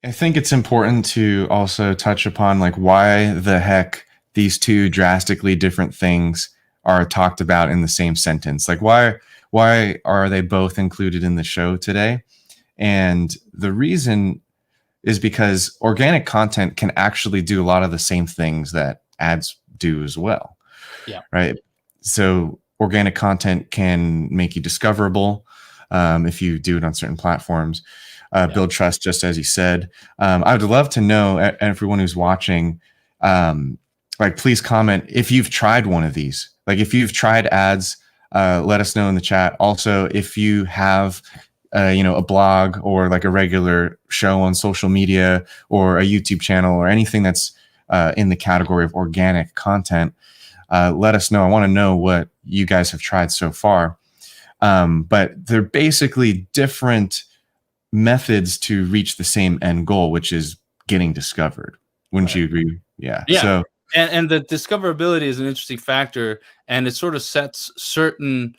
I think it's important to also touch upon like why the heck these two drastically different things are talked about in the same sentence. Like why are they both included in the show today? And the reason is because organic content can actually do a lot of the same things that ads do as well, Yeah. right? So organic content can make you discoverable if you do it on certain platforms. Build trust, just as you said. I would love to know, everyone who's watching, like, please comment if you've tried one of these. Like, if you've tried ads, let us know in the chat. Also, if you have, a blog or like a regular show on social media or a YouTube channel or anything that's in the category of organic content, let us know. I want to know what you guys have tried so far. But they're basically different methods to reach the same end goal, which is getting discovered. Wouldn't you agree? Yeah. Yeah. So, And the discoverability is an interesting factor, and it sort of sets certain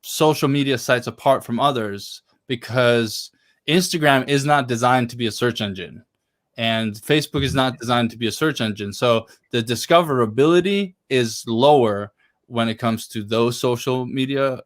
social media sites apart from others, because Instagram is not designed to be a search engine, and Facebook is not designed to be a search engine. So the discoverability is lower when it comes to those social media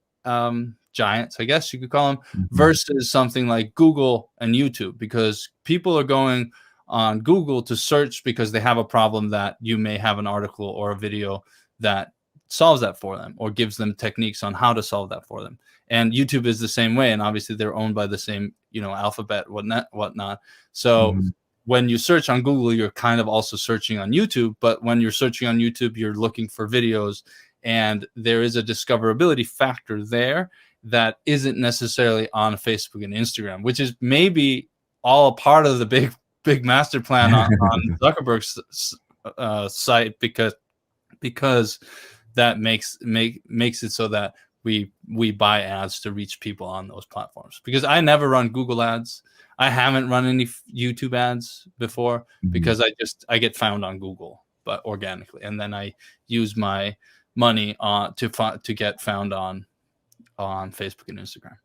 giants, I guess you could call them, versus something like Google and YouTube, because people are going on Google to search because they have a problem that you may have an article or a video that solves that for them or gives them techniques on how to solve that for them. And YouTube is the same way, and obviously they're owned by the same, Alphabet, whatnot. So when you search on Google, you're kind of also searching on YouTube, but when you're searching on YouTube, you're looking for videos, and there is a discoverability factor there that isn't necessarily on Facebook and Instagram, which is maybe all a part of the big master plan on Zuckerberg's site, because that makes it so that we buy ads to reach people on those platforms. Because I never run Google ads. I haven't run any YouTube ads before, because I get found on Google, but organically, and then I use my money to get found on Facebook and Instagram.